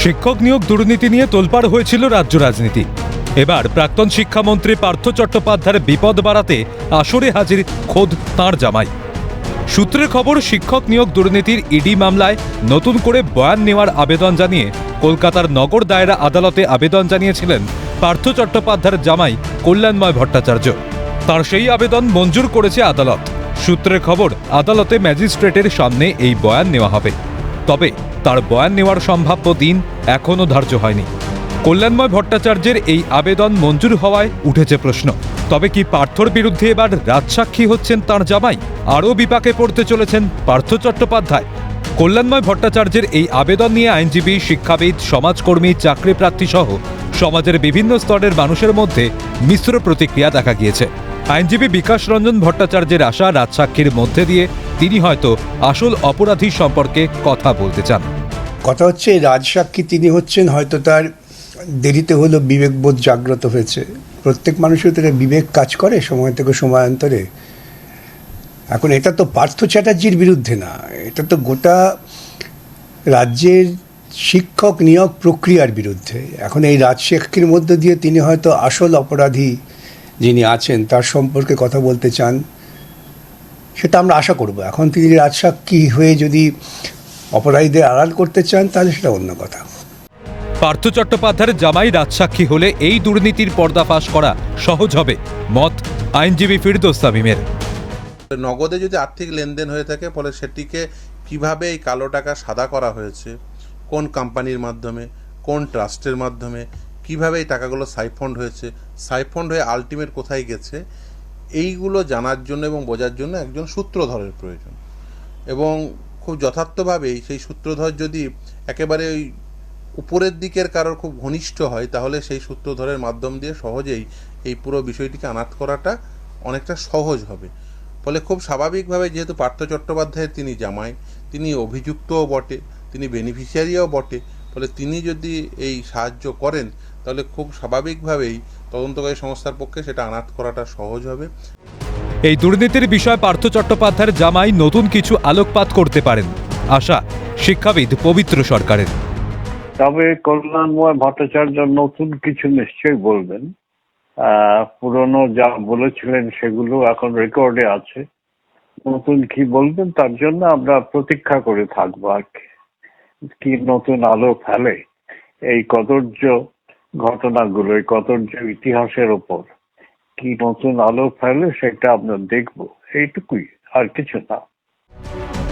শিক্ষক নিয়োগ দুর্নীতি নিয়ে তোলপাড় হয়েছিল রাজ্য রাজনীতি। এবার প্রাক্তন শিক্ষামন্ত্রী পার্থ চট্টোপাধ্যায়ের বিপদ বাড়াতে আসরে হাজির খোদ তাঁর জামাই। সূত্রের খবর, শিক্ষক নিয়োগ দুর্নীতির ইডি মামলায় নতুন করে বয়ান নেওয়ার আবেদন জানিয়ে কলকাতার নগর দায়রা আদালতে আবেদন জানিয়েছিলেন পার্থ চট্টোপাধ্যায়ের জামাই কল্যাণময় ভট্টাচার্য। তার সেই আবেদন মঞ্জুর করেছে আদালত। সূত্রের খবর, আদালতে ম্যাজিস্ট্রেটের সামনে এই বয়ান নেওয়া হবে। তবে তার বয়ান নেওয়ার সম্ভাব্য দিন এখনও ধার্য হয়নি। কল্যাণময় ভট্টাচার্যের এই আবেদন মঞ্জুর হওয়ায় উঠেছে প্রশ্ন, তবে কি পার্থর বিরুদ্ধে এবার রাজসাক্ষী হচ্ছেন তাঁর জামাই? আরও বিপাকে পড়তে চলেছেন পার্থ চট্টোপাধ্যায়। কল্যাণময় ভট্টাচার্যের এই আবেদন নিয়ে আইনজীবী, শিক্ষাবিদ, সমাজকর্মী, চাকরি প্রার্থী সহ সমাজের বিভিন্ন স্তরের মানুষের মধ্যে মিশ্র প্রতিক্রিয়া দেখা গিয়েছে। আইনজীবী বিকাশ রঞ্জন ভট্টাচার্যের আশা, রাজসাক্ষীর মধ্যে দিয়ে তিনি হয়তো আসল অপরাধী সম্পর্কে কথা বলতে চান। কথা হচ্ছে, রাজসাক্ষী তিনি হচ্ছেন, হয়তো তার দেরিতে হলো বিবেকবোধ জাগ্রত হয়েছে। প্রত্যেক মানুষের থেকে বিবেক কাজ করে সময় থেকে সময়ান্তরে। এখন এটা তো পার্থ চ্যাটার্জির বিরুদ্ধে না, এটা তো গোটা রাজ্যের শিক্ষক নিয়োগ প্রক্রিয়ার বিরুদ্ধে। এখন এই রাজসাক্ষীর মধ্য দিয়ে তিনি হয়তো আসল অপরাধী যিনি আছেন তার সম্পর্কে কথা বলতে চান, সেটা আমরা আশা করব। এখন তিনি রাজসাক্ষী হয়ে যদি অপরাধীদের আড়াল করতে চান তাহলে সেটা অন্য কথা। পার্থ চট্টোপাধ্যায়ের জামাই রাজসাক্ষী হলে এই দুর্নীতির পর্দাফাশ করা সহজ হবে, মত আইনজীবী ফিরদৌস তামিমের। নগদে যদি আর্থিক লেনদেন হয়ে থাকে, ফলে সেটিকে কিভাবে এই কালো টাকা সাদা করা হয়েছে, কোন কোম্পানির মাধ্যমে, কোন ট্রাস্টের মাধ্যমে, কিভাবে এই টাকাগুলো সাইফন্ড হয়েছে, সাইফন্ড হয়ে আলটিমেট কোথায় গেছে, এইগুলো জানার জন্য এবং বোঝার জন্য একজন সূত্রধরের প্রয়োজন। এবং খুব যথার্থভাবেই সেই সূত্রধর যদি একেবারে ওই উপরের দিকের কারোর খুব ঘনিষ্ঠ হয়, তাহলে সেই সূত্রধরের মাধ্যম দিয়ে সহজেই এই পুরো বিষয়টিকে আনাত করাটা অনেকটা সহজ হবে। ফলে খুব স্বাভাবিকভাবে, যেহেতু পার্থ চট্টোপাধ্যায়ের তিনি জামাই, তিনি অভিযুক্তও বটে, তিনি বেনিফিশিয়ারিও বটে, ফলে তিনি যদি এই সাহায্য করেন তাহলে খুব স্বাভাবিকভাবেই তদন্তকারী সংস্থার পক্ষে সেটা আনাত করাটা সহজ হবে। এই দুর্নীতির বিষয়ে পার্থ চট্টোপাধ্যায়ের জামাই নতুন কিছু আলোকপাত করতে পারেন, আশা শিক্ষাবিদ পবিত্র সরকারের। তবে কল্যাণময় ভট্টাচার্য নতুন কিছু নিশ্চয়ই বলবেন। পুরনো যা বলেছিলেন সেগুলো এখন রেকর্ডে আছে। নতুন কি বলবেন তার জন্য আমরা প্রতীক্ষা করে থাকবো। আর কি নতুন আলো ফেলে এই কদর্য ঘটনাগুলো, এই কদর্য ইতিহাসের ওপর কি নতুন আলো ফেলে সেটা আমরা দেখবো, এইটুকুই, আর কিছু না।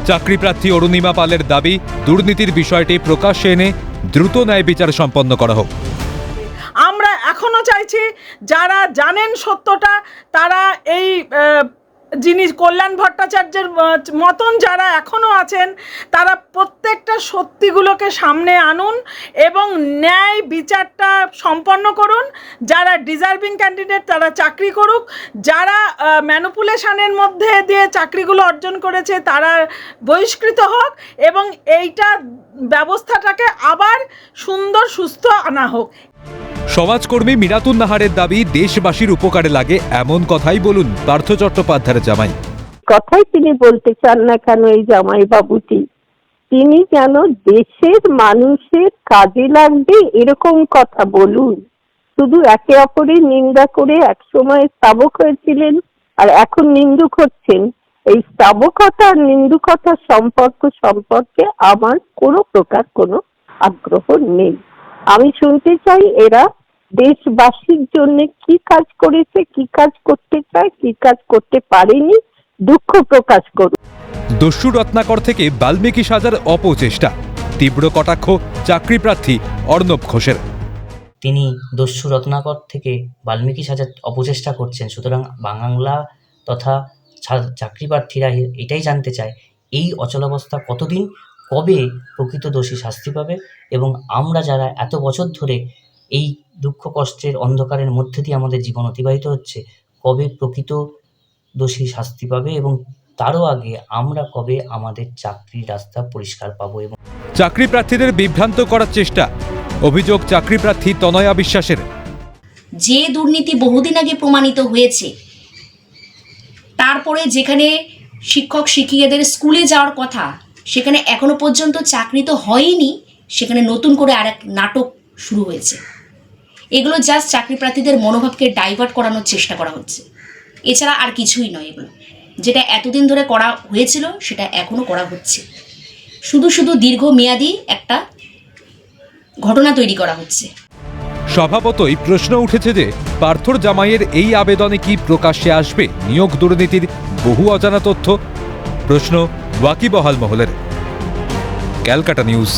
চাকরি প্রার্থী অরুণিমা পালের দাবি, দুর্নীতির বিষয়টি প্রকাশ্যে এনে দ্রুত ন্যায় বিচার সম্পন্ন করা হোক। আমরা এখনো চাইছি যারা জানেন সত্যটা, তারা এই যিনি কল্যাণ ভট্টাচার্যের মতন যারা এখনো আছেন, তারা প্রত্যেকটা সত্যিগুলোকে সামনে আনুন এবং ন্যায় বিচারটা সম্পন্ন করুন। যারা ডিজার্ভিং ক্যান্ডিডেট তারা চাকরি করুক, যারা ম্যানিপুলেশনের মধ্যে দিয়ে চাকরিগুলো অর্জন করেছে তারা বহিষ্কৃত হোক, এবং এইটা ব্যবস্থাটাকে আবার সুন্দর সুস্থ আনা হোক। সমাজকর্মী মিরাতুন নাহারের দাবি, দেশবাসীর উপকারে লাগে এমন কথাই বলুন পার্থ চট্টোপাধ্যায়ের জামাই। কথাই তিনি বলতে চান না কেন এই জামাই বাবুটি, তিনি যেন দেশের মানুষের কাজে লাগবে এরকম কথা বলুন। শুধু একে অপরের নিন্দা করে একসময় স্তাবক হয়েছিলেন আর এখন নিন্দুক হচ্ছেন। এই স্তাবকতা আর নিন্দুকতার সম্পর্কে আমার কোনো প্রকার কোনো আগ্রহ নেই। আমি শুনতে চাই এরা দেশবাসীর জন্য কি কাজ করেছে, কি কাজ করতে চায়, কি কাজ করতে পারেনি, দুঃখ প্রকাশ করুন। দস্যু রত্নাকর থেকে বাল্মীকি সাজার অপচেষ্টা, তীব্র কটাক্ষ চাকরি প্রার্থী অর্ণব ঘোষের। তিনি দস্যু রত্নাকর থেকে বাল্মীকি সাজার অপচেষ্টা করছেন। সুতরাং বাংলা তথা চাকরি প্রার্থীরা এটাই জানতে চায়, এই অচলাবস্থা কতদিন, কবে প্রকৃত দোষী শাস্তি পাবে, এবং আমরা যারা এত বছর ধরে এই দুঃখ কষ্টের অন্ধকারের মধ্যে দিয়ে আমাদের জীবন অতিবাহিত হচ্ছে, কবে প্রকৃত দোষী শাস্তি পাবে, এবং তারও আগে আমরা কবে আমাদের চাকরির রাস্তা পরিষ্কার পাবো। এবং চাকরি প্রার্থীদের বিভ্রান্ত করার চেষ্টা, অভিযোগ চাকরি প্রার্থী তনয়া বিশ্বাসের। যে দুর্নীতি বহুদিন আগে প্রমাণিত হয়েছে, তারপরে যেখানে শিক্ষক শিক্ষিকাদের স্কুলে যাওয়ার কথা সেখানে এখনো পর্যন্ত চাকরি তো হয়নি, সেখানে নতুন করে আর এক নাটক শুরু হয়েছে। এগুলো জাস্ট চাকরি প্রার্থীদের মনোভাবকে ডাইভার্ট করানোর চেষ্টা করা হচ্ছে, এছাড়া আর কিছুই নয়। এগুলো যেটা এতদিন ধরে করা হয়েছিল সেটা এখনও করা হচ্ছে, শুধু শুধু দীর্ঘমেয়াদী একটা ঘটনা তৈরি করা হচ্ছে। স্বভাবতই প্রশ্ন উঠেছে যে পার্থর জামাইয়ের এই আবেদনে কি প্রকাশ্যে আসবে নিয়োগ দুর্নীতির বহু অজানা তথ্য? প্রশ্ন ওয়াকিবহাল মহলের। ক্যালকাটা নিউজ।